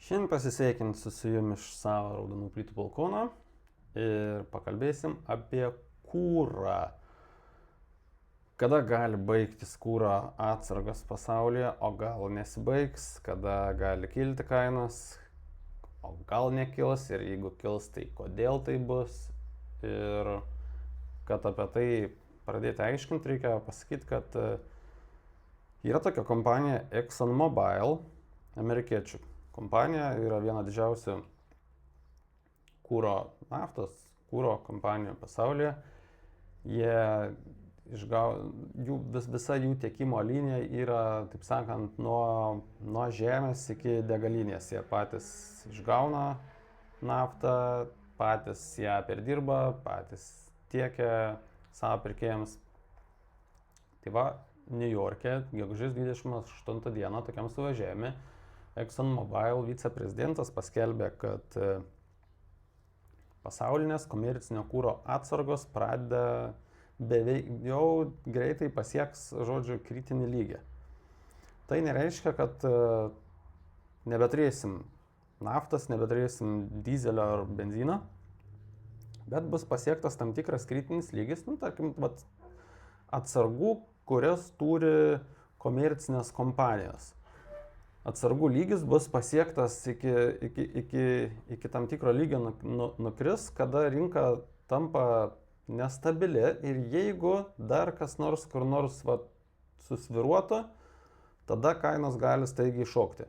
Šiandien pasisveikinsiu su jumis iš savo raudonų plytų balkono ir pakalbėsim apie kūrą. Kada gali baigtis kūro atsargos pasaulyje, o gal nesibaigs, kada gali kilti kainos, o gal nekils ir jeigu kils, tai kodėl tai bus. Ir kad apie tai pradėti aiškinti, reikia pasakyti, kad yra tokia kompanija ExxonMobil, amerikiečių kompanija, yra viena didžiausių naftos kūro kompanijų pasaulyje. Visa jų tiekimo linija yra, taip sakant, nuo žemės iki degalinės. Jie patys išgauna naftą, patys ją perdirba, patys tiekia savo pirkėjams. Tai va, New York'e, gegužės 28 dieną, tokiam suvažiavime, ExxonMobil viceprezidentas paskelbė, kad pasaulinės komercinio kūro atsargos pradeda beveik jau greitai pasieks, kritinį lygį. Tai nereiškia, kad nebeturėsim naftos, nebeturėsim dizelio ar benzino, bet bus pasiektas tam tikras kritinis lygis, tarkim, atsargų, kurias turi komercinės kompanijos. Atsargų lygis bus pasiektas iki tam tikro lygio nukris, kada rinka tampa nestabili ir jeigu dar kas nors kur nors susviruotų, tada kainos gali staigiai šokti.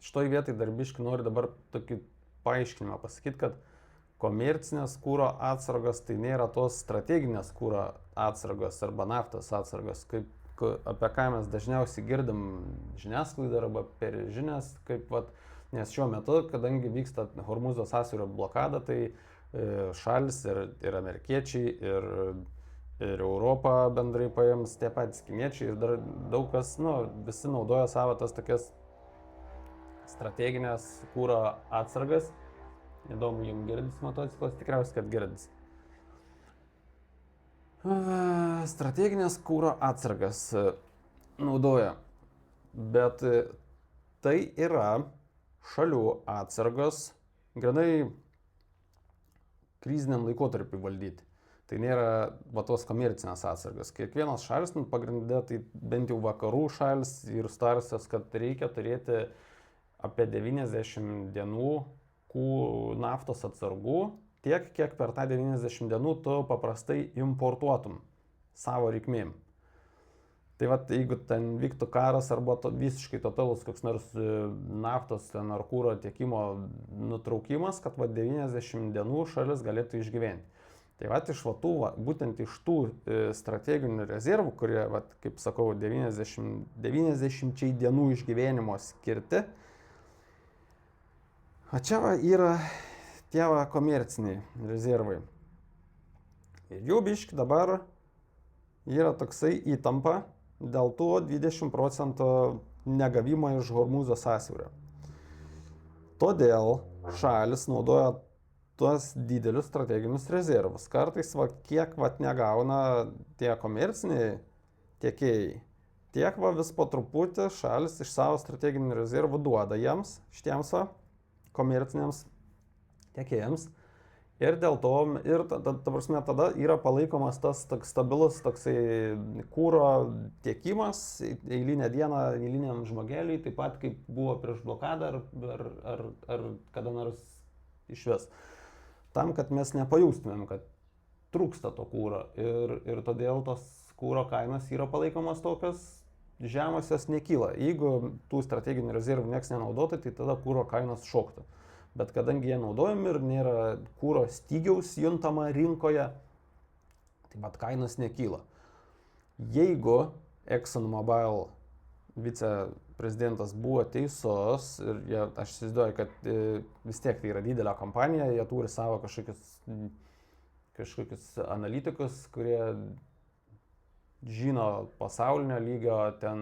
Šitoj vietai dar biškį noriu dabar tokį paaiškinimą pasakyti, kad komercinės kūro atsargos tai nėra tos strateginės kūro atsargos arba naftos atsargos, apie ką mes dažniausiai girdim žiniasklaidą arba per žinias, nes šiuo metu, kadangi vyksta Hormūzo sąsiaurio blokada, tai šalis ir amerikiečiai, ir Europą bendrai paėmus, tie patys kiniečiai ir dar daug kas, visi naudoja savo tas tokias strateginės kūro atsargas. Įdomu, jums girdis motociklas, tikriausiai, kad girdis. Strateginės kūro atsargas naudoja, bet tai yra šalių atsargos granai kriziniam laikotarpiui valdyti. Tai nėra tos komercinės atsargas. Kiekvienas šalis, pagrindė, tai bent jau vakarų šalis ir starusios, kad reikia turėti apie 90 dienų naftos atsargų, tiek, kiek per tą 90 dienų tu paprastai importuotum savo reikmėm. Tai jeigu ten vyktų karas arba visiškai totalus koks nors naftos ar kūro tiekimo nutraukimas, kad 90 dienų šalis galėtų išgyventi. Tai būtent iš tų strateginių rezervų, kurie, kaip sakau, 90 dienų išgyvenimo skirti, o čia yra tie komerciniai rezervai. Ir jų biški dabar yra toksai įtampa dėl to 20% negavimo iš Hormūzo sąsiaurio. Todėl šalis naudoja tuos didelius strateginius rezervus. Kartais kiek negauna tie komerciniai tiekėjai, tiek vis po truputį šalis iš savo strateginių rezervų duoda jiems, šitiems komerciniams tiekėjams. Ir dėl to, tada yra palaikomas tas stabilus toksai kūro tiekimas eilinę dieną, eiliniam žmogeliui, taip pat kaip buvo prieš blokadą ar kada nors išvis. Tam, kad mes nepajustumėm, kad trūksta to kūro ir todėl tos kūro kainos yra palaikomas tokios žemos, jos nekyla. Jeigu tų strateginių rezervų nieks nenaudotų, tai tada kūro kainos šoktų. Bet kadangi jie naudojami ir nėra kūro stygiaus juntama rinkoje, tai kainos nekyla. Jeigu ExxonMobil viceprezidentas buvo teisus, ir aš įsivaizduoju, kad vis tiek tai yra didelė kompanija, jie turi savo kažkokius analitikus, kurie žino pasaulinio lygio, ten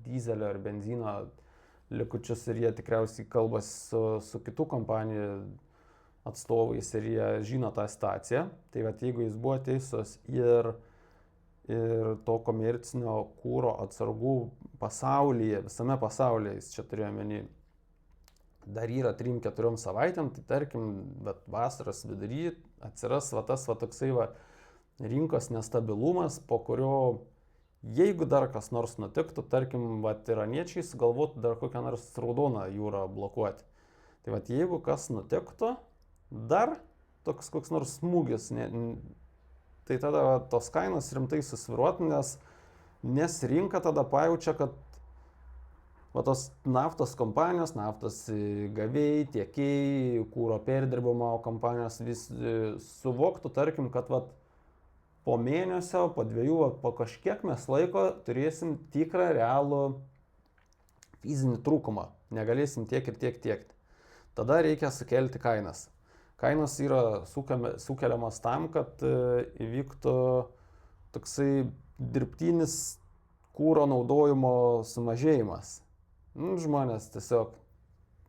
dizelio ir benzino likučius ir jie tikriausiai kalbasi su kitų kompanijų atstovais ir jie žino tą situaciją. Tai jeigu jis buvo teisus ir to komercinio kūro atsargų pasaulyje, visame pasaulyje, jis čia turėjo omeny, dar yra 3-4 savaitėm, tai tarkim, bet vasaros vidury atsiras tas toksai rinkos nestabilumas, po kurio, jeigu dar kas nors nutiktų, tarkim, iraniečiai sugalvotų dar kokią nors raudoną jūrą blokuoti. Tai jeigu kas nutiktų, dar toks koks nors smūgis, tai tada tos kainos rimtai susviruotų, nes rinka tada pajaučia, kad tos naftos kompanijos, naftos gavėjai, tiekėjai, kūro perdirbimo kompanijos vis suvoktų, tarkim, kad po mėnesio, po 2, po kažkiek mes laiko turėsim tikrą realų fizinį trūkumą. Negalėsim tiek ir tiek tiekti. Tada reikia sukelti kainas. Kainos yra sukeliamas tam, kad įvyktų toksai dirbtinis kūro naudojimo sumažėjimas. Žmonės tiesiog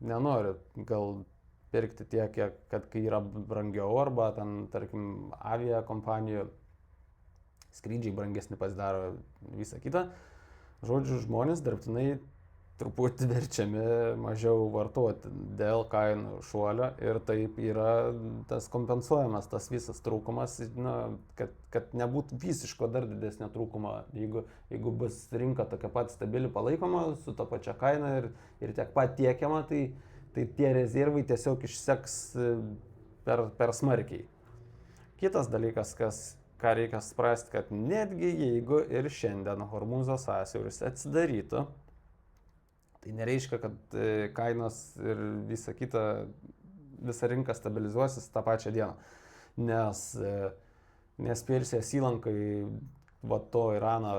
nenori gal pirkti tiek, kad kai yra brangiau, arba ten, tarkim, avia kompanijų skrydžiai brangesni pasidaro, visą kitą. Žodžiu, žmonės dirbtinai truputį verčiami mažiau vartoti dėl kainų šuolio ir taip yra tas kompensuojamas, tas visas trūkumas, kad nebūtų visiško dar didesnio trūkumo. Jeigu bus rinka tokia pat stabili palaikoma su ta pačia kaina ir tiek pat tiekiama, tai tie rezervai tiesiog išseks per smarkiai. Kitas dalykas, ką reikia suprasti, kad netgi jeigu ir šiandien Hormūzo sąsiauris atsidarytų, tai nereiškia, kad kainos ir visa kita, visa rinka stabilizuosis tą pačią dieną. Nes Persijos įlankai to Irano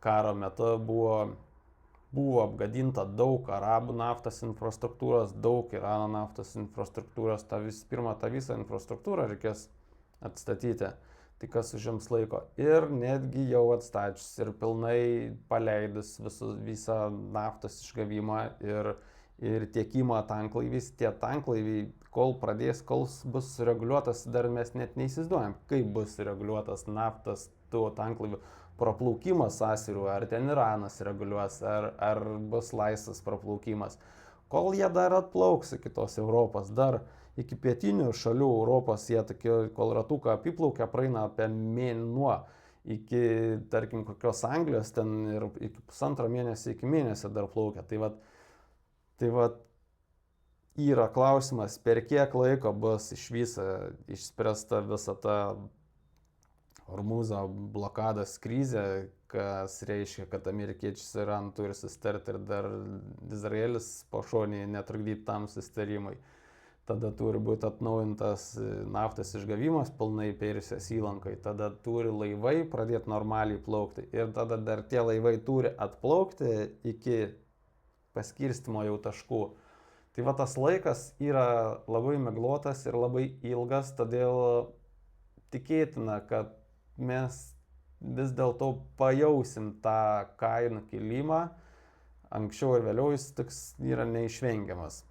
karo metu buvo apgadinta daug arabų naftos infrastruktūros, daug Irano naftos infrastruktūros. Ta visą infrastruktūrą reikės atstatyti. Tai kas užims laiko. Ir netgi jau atstačius ir pilnai paleidus visą naftos išgavimą ir tiekimą tanklaiviais, tie tanklaiviai, kol bus sureguliuotas, dar mes net neįsivaizduojam, kaip bus sureguliuotas naftos tų tanklaivių praplaukimas sąsiauriu, ar ten Iranas reguliuos, ar bus laisvas praplaukimas. Kol jie dar atplauks iki tos Europos, dar iki pietinių šalių Europos, jie kol ratuką apiplaukia, praeina apie mėnuo iki, tarkim, kokios Anglijos, ten ir iki 1,5 mėnesio, iki mėnesio dar plaukia. Tai yra klausimas, per kiek laiko bus iš viso išspręsta visa ta Hormūzo blokados krizė, kas reiškia, kad amerikiečiai su Iranu turi susitarti ir dar Izraelis po šonėje netrukdyti tam susitarimui. Tada turi būti atnaujintas naftos išgavimas pilnai Persijos įlankai, tada turi laivai pradėti normaliai plaukti ir tada dar tie laivai turi atplaukti iki paskirstimo jau taškų. Tai tas laikas yra labai miglotas ir labai ilgas, todėl tikėtina, kad mes vis dėlto pajausim tą kainų kilimą, anksčiau ir vėliau jis toks yra neišvengiamas.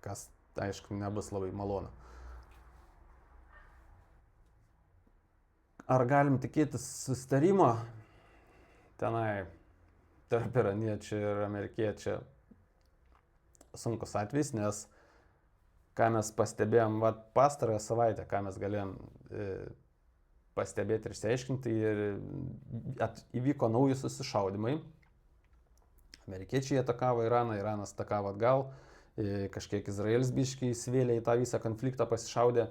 Kas, aišku, nebus labai malonu. Ar galim tikėtis susitarimo tenai tarp iraniečių ir amerikiečių? Sunkus atvejis, nes ką mes pastebėjom pastarąją savaitę, ką mes galėjom pastebėti ir išsiaiškinti, įvyko nauji susišaudimai. Amerikiečiai atakavo Iraną, Iranas atakavo atgal. Kažkiek Izraelis biškiai įsivėlė į tą visą konfliktą, pasišaudė.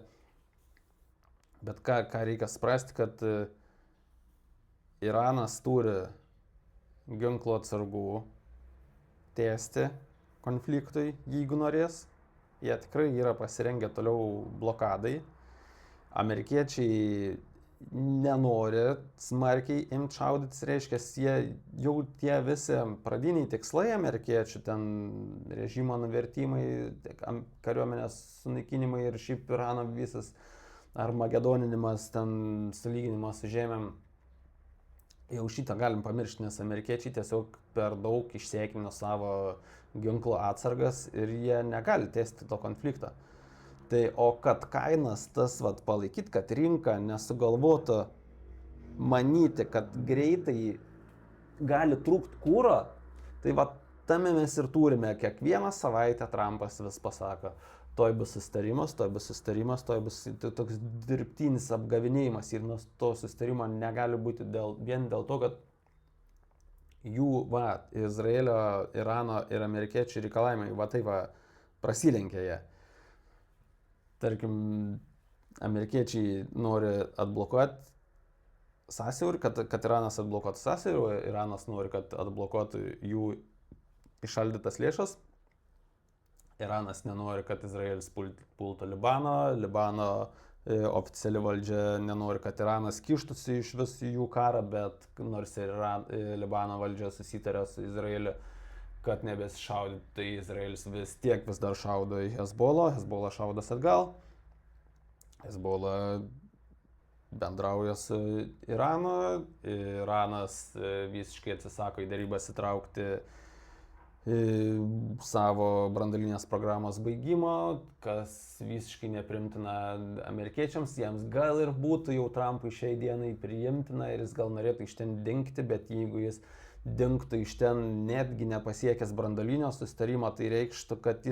Bet ką reikia suprasti, kad Iranas turi ginklų atsargų tęsti konfliktui, jeigu norės. Jie tikrai yra pasirengę toliau blokadai. Amerikiečiai nenori smarkiai imti šaudytis, reiškia, jau tie visi pradiniai tikslai amerikiečių, ten režimo nuvertimai, kariuomenės sunaikinimai ir šiaip Irano visas armagedoninimas, ten sulyginimas su žemėm, jau šitą galim pamiršti, nes amerikiečiai tiesiog per daug išsiekino savo ginklų atsargas ir jie negali tęsti to konflikto. Tai o kad kainas tas palaikyt, kad rinka nesugalvotų manyti, kad greitai gali trūkti kūro, tai tame mes ir turime, kiekvieną savaitę Trumpas vis pasako, toj bus susitarimas, toj bus toks dirbtinis apgavinėjimas ir nuo to susitarimo negali būti vien dėl to, kad jų, Izraelio, Irano ir amerikiečių reikalavimai, prasilenkia jie. Tarkim, amerikiečiai nori atblokuoti sąsiaurį, kad Iranas atblokuotų sąsiaurį, Iranas nori, kad atblokuotų jų išaldytas lėšas. Iranas nenori, kad Izraelis pultų Libano oficiali valdžia nenori, kad Iranas kištųsi iš vis į jų karą, bet nors ir Libano valdžia susitarė su Izraeliu, kad nebesišaudytų, tai Izraelis vis dar šaudo į Hezbollah šaudas atgal, Hezbollah bendrauja su Iranu, Iranas visiškai atsisako į dėrybas įtraukti savo branduolinės programos baigimo, kas visiškai neprimtina amerikiečiams, jiems gal ir būtų jau Trumpui šiai dienai priimtina ir jis gal norėtų iš ten dingti, bet jeigu jis dingtų iš ten netgi nepasiekęs branduolinio susitarimo, tai reikštų, kad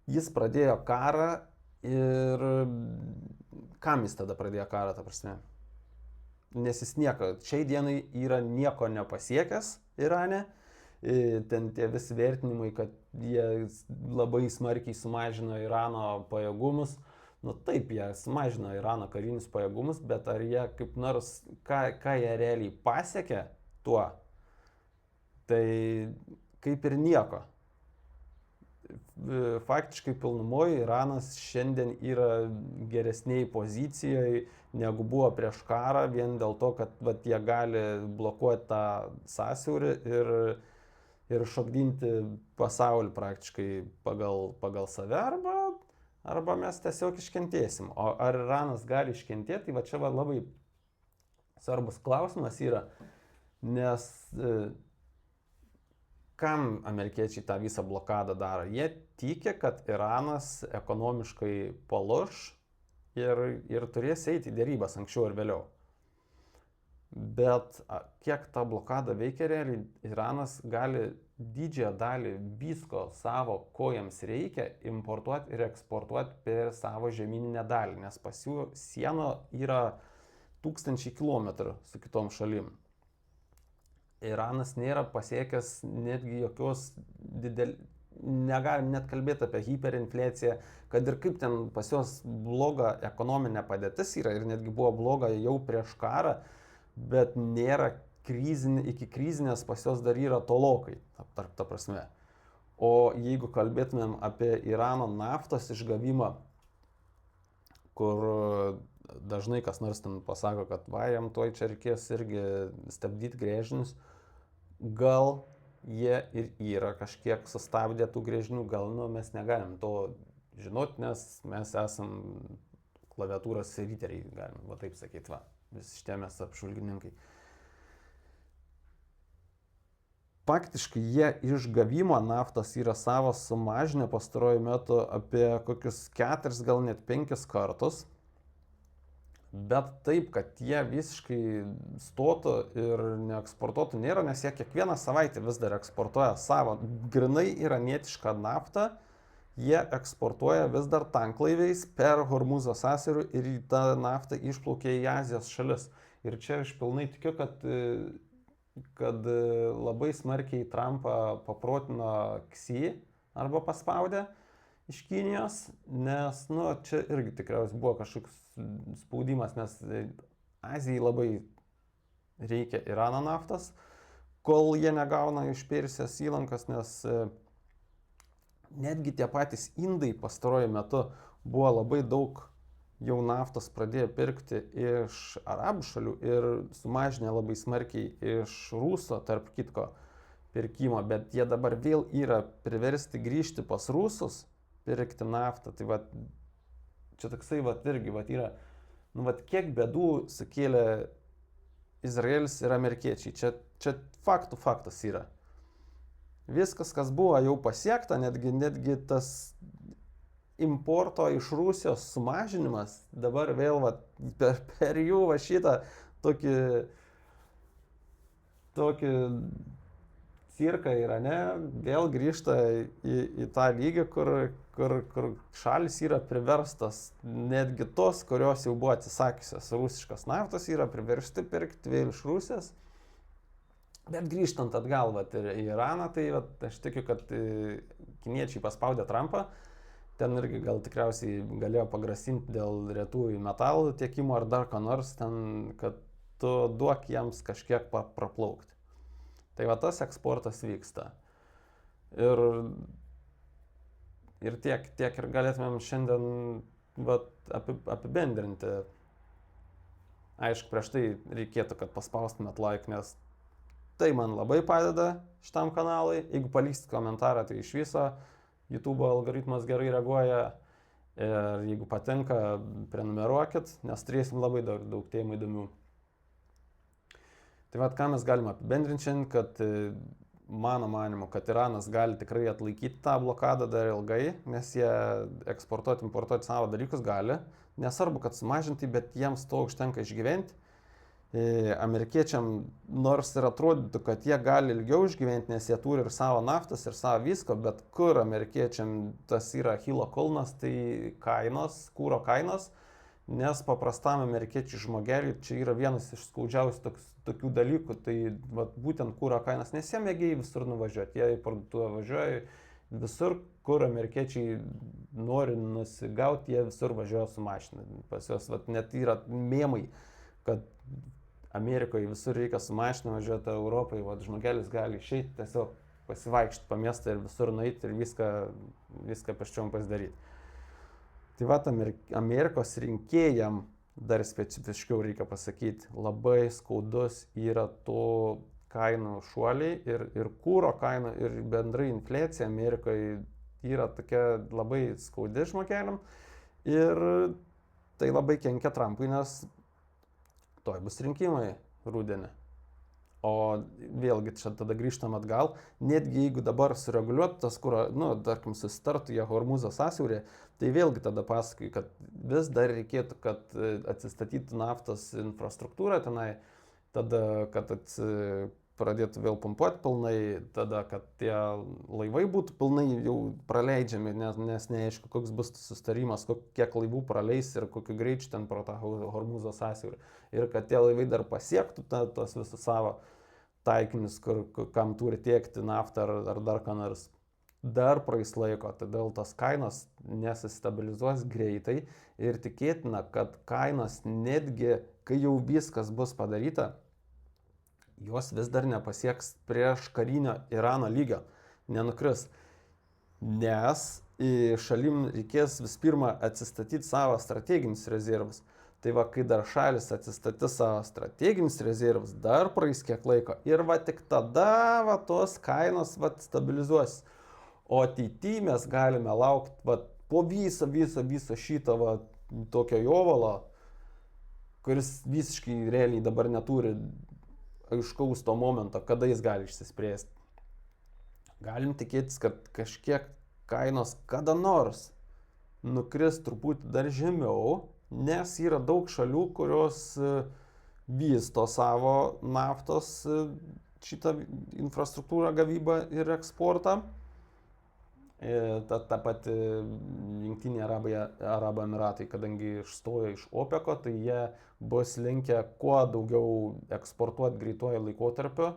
jis pradėjo karą ir kam jis tada pradėjo karą, ta prasme? Nes jis šiai dienai yra nieko nepasiekęs Irane, ten tie visi vertinimai, kad jie labai smarkiai sumažino Irano pajėgumus. Nu taip, jie sumažino Irano karinius pajėgumus, bet ar jie kaip nors, ką jie realiai pasiekė tuo, tai kaip ir nieko. Faktiškai pilnumoje Iranas šiandien yra geresniai pozicijoje negu buvo prieš karą, vien dėl to, kad jie gali blokuoti tą sąsiaurį ir šokdinti pasaulį praktiškai pagal save, arba mes tiesiog iškentėsim. O ar Iranas gali iškentėti, tai čia labai svarbus klausimas yra, nes kam amerikiečiai tą visą blokadą daro? Jie tiki, kad Iranas ekonomiškai palūš ir turės eiti į dėrybas anksčiau ir vėliau. Bet kiek ta blokada veikia realiai, Iranas gali didžiąją dalį visko savo, ko jiems reikia, importuoti ir eksportuoti per savo žemyninę dalį, nes pas jų siena yra 1000 kilometrų su kitom šalim. Iranas nėra pasiekęs netgi jokios negalim net kalbėti apie hiperinfliaciją, kad ir kaip ten pas juos bloga ekonominė padėtis yra ir netgi buvo bloga jau prieš karą, bet nėra iki krizinės pas juos dar yra tolokai, ta prasme. O jeigu kalbėtumėm apie Irano naftos išgavimą, kur dažnai kas nors ten pasako, kad jam tuoj čia reikės irgi stabdyti grėžinius, gal jie ir yra kažkiek sustabdė tų grėžinių, gal mes negalim to žinoti, nes mes esam klaviatūros riteriai, galim taip sakyti, visi šitie mes apžvalgininkai. Faktiškai jie išgavimo naftos yra savo sumažinę pastaruoju metu apie kokius 4, gal net 5 kartus. Bet taip, kad jie visiškai stotų ir neeksportuotų nėra, nes jie kiekvieną savaitę vis dar eksportuoja savo grinai iranietišką naftą, jie eksportuoja vis dar tanklaiviais per Hormuzo sąsiaurį ir ta nafta išplaukia į Azijos šalis. Ir čia aš pilnai tikiu, kad labai smarkiai Trumpą paprotino Xi arba paspaudė iš Kinijos, nes čia irgi tikriausiai buvo kažkoks spaudimas, nes Azijai labai reikia Irano naftos, kol jie negauna iš Persijos įlankos, nes netgi tie patys indai pastaruoju metu buvo labai daug jau naftos pradėjo pirkti iš arabų šalių ir sumažinę labai smarkiai iš Ruso, tarp kitko, pirkimo, bet jie dabar vėl yra priversti grįžti pas rusus, pirkti naftą. Tai čia toksai irgi yra, kiek bėdų sukėlė Izraelis ir amerikiečiai. Čia faktas yra. Viskas, kas buvo jau pasiekta, netgi tas importo iš Rusijos sumažinimas, dabar vėl per jų šitą tokį cirką Irane vėl grįžta į tą lygį, kur šalis yra priverstas, netgi tos, kurios jau buvo atsisakiusios rusiškos naftos, yra priversti pirkti vėl iš Rusijos. Bet grįžtant atgal ir į Iraną, tai aš tikiu, kad kiniečiai paspaudė Trumpą. Ten irgi gal tikriausiai galėjo pagrasinti dėl retųjų metalų tiekimo ar dar ką nors, ten, kad tu duok jiems kažkiek praplaukti. Tai tas eksportas vyksta. Ir tiek ir galėtumėm šiandien apibendrinti. Aišku, prieš tai reikėtų, kad paspaustumėt like, nes tai man labai padeda šitam kanalui. Jeigu paliksit komentarą, tai iš viso YouTube algoritmas gerai reaguoja. Ir jeigu patinka, prenumeruokit, nes turėsim labai daug temų įdomių. Tai ką mes galime apibendrinti šiandien, kad mano manimu, kad Iranas gali tikrai atlaikyti tą blokadą dar ilgai, nes jie eksportuoti, importuoti savo dalykus gali. Nesvarbu, kad sumažinti, bet jiems to užtenka išgyventi. Amerikiečiam nors ir atrodytų, kad jie gali ilgiau išgyventi, nes jie turi ir savo naftos, ir savo visko, bet kur amerikiečiam tas yra Achilo kulnas, tai kainos, kūro kainos. Nes paprastam amerikiečių žmogeliui čia yra vienas iš skaudžiausių tokių dalykų, tai būtent kūro kainas, nes jie mėgiai visur nuvažiuoti, jie į parduotuvę važiuoja visur, kur amerikiečiai nori nusigauti, jie visur važiuoja su mašina. Pas juos net yra mėmai, kad Amerikoje visur reikia su mašina važiuoti, Europai, žmogelis gali išeiti, tiesiog pasivaikščioti po miestą ir visur nueiti ir viską pėsčiom pasidaryti. Tai Amerikos rinkėjam, dar specifiškiau reikia pasakyti, labai skaudus yra to kainų šuoliai ir kūro kainų ir bendrai infliacija Amerikoje yra tokia labai skaudi žmogeliam ir tai labai kenkia Trumpui, nes toj bus rinkimai rudenį. O vėlgi čia tada grįžtam atgal, netgi jeigu dabar sureguliuotų tas kuro, tarkim, susitartų jie Hormūzo sąsiaurį, tai vėlgi tada pasakai, kad vis dar reikėtų, kad atsistatytų naftos infrastruktūra tenai, tada, kad pradėtų vėl pumpuoti pilnai, tada, kad tie laivai būtų pilnai jau praleidžiami, nes neaišku, koks bus susitarimas, kiek laivų praleis ir kokiu greičiu ten pro tą Hormūzo sąsiaurį. Ir kad tie laivai dar pasiektų tos visus savo taikinius, kam turi tiekti naftą ar dar ką nors. Dar praeis laiko, todėl tos kainos nesistabilizuos greitai ir tikėtina, kad kainos netgi, kai jau viskas bus padaryta, jos vis dar nepasieks prieš karinio Irano lygio, nenukris. Nes šalim reikės vis pirma atsistatyti savo strateginius rezervus. Tai kai dar šalis atsistatys savo strateginius rezervus, dar praeis kiek laiko. Ir tik tada tos kainos stabilizuos. O ateityje mes galime laukti po viso šito tokio jovalo, kuris visiškai realiai dabar neturi aiškaus to momento, kada jis gali išsispręsti. Galim tikėtis, kad kažkiek kainos kada nors nukris truputį dar žemiau, nes yra daug šalių, kurios vysto savo naftos šitą infrastruktūrą, gavybą ir eksportą. Ta pati Jungtiniai Arabų Emiratai, kadangi išstojo iš OPEC-o, tai jie bus linkę kuo daugiau eksportuoti greituoju laikotarpiu,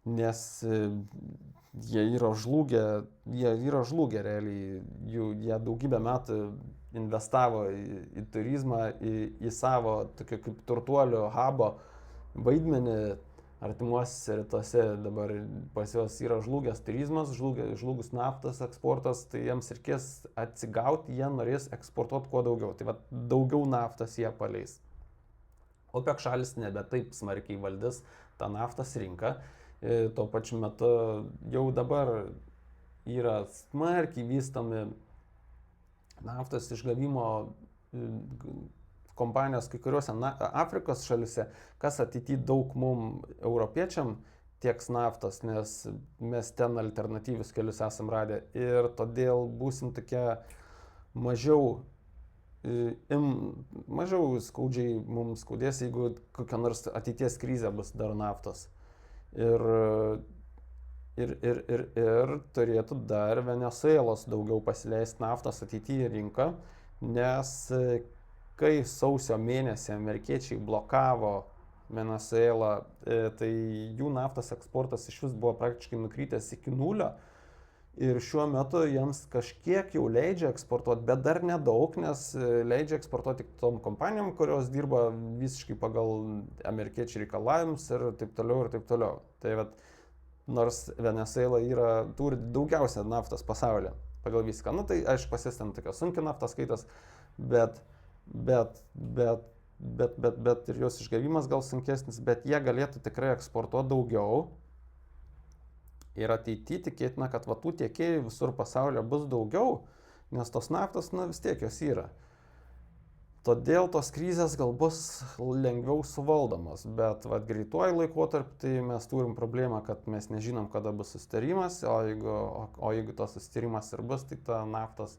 nes jie yra žlugę realiai, jie daugybę metų investavo į turizmą, į savo tokio kaip turtuolio hubo vaidmenį. Artimuosiuose rytuose dabar pas juos yra žlugęs turizmas, žlugus naftos eksportas, tai jiems reikės atsigauti, jie norės eksportuoti kuo daugiau. Tai daugiau naftos jie paleis. OPEC šalis nebe taip smarkiai valdys tą naftos rinką. Tuo pačiu metu jau dabar yra smarkiai vystomi naftos išgavimo kompanijos kai kuriuose Afrikos šalise, kas ateityje daug mum europiečiam tieks naftos, nes mes ten alternatyvius kelius esam radę ir todėl būsim tokie mažiau skaudžiai mums skaudės, jeigu kokia nors ateities krizė bus dar naftos. Ir ir turėtų dar Venesuelos daugiau pasileisti naftos ateityje į rinką, nes kai sausio mėnesį amerikiečiai blokavo Venesuelą, tai jų naftos eksportas iš vis buvo praktiškai nukrytęs iki nulio. Ir šiuo metu jiems kažkiek jau leidžia eksportuoti, bet dar nedaug, nes leidžia eksportuoti tik tom kompanijom, kurios dirba visiškai pagal amerikiečių reikalavimus ir taip toliau ir taip toliau. Tai vat, nors Venesuela turi daugiausia naftos pasaulyje pagal viską. Nu tai aišku, pas jas ten tokios sunkia naftos skaitos, bet ir jos išgavimas gal sunkesnis, bet jie galėtų tikrai eksportuoti daugiau. Ir ateityje tikėtina, kad va tų tiekėjų visur pasaulyje bus daugiau, nes tos naftos, vis tiek jos yra. Todėl tos krizės gal bus lengviau suvaldomos, bet greituoju laikotarpiu tai mes turim problemą, kad mes nežinom, kada bus susitarimas, o jeigu tas susitarimas ir bus, tai ta naftos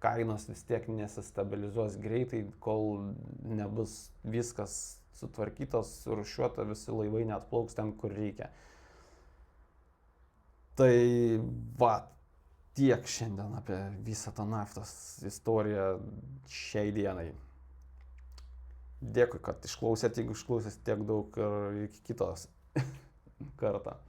kainos vis tiek nesistabilizuos greitai, kol nebus viskas sutvarkytas, surūšiuota, visi laivai neatplauks ten, kur reikia. Tai tiek šiandien apie visą tą naftos istoriją šiai dienai. Dėkui, kad išklausėt, jeigu išklausėt tiek daug, ir iki kitos kartą.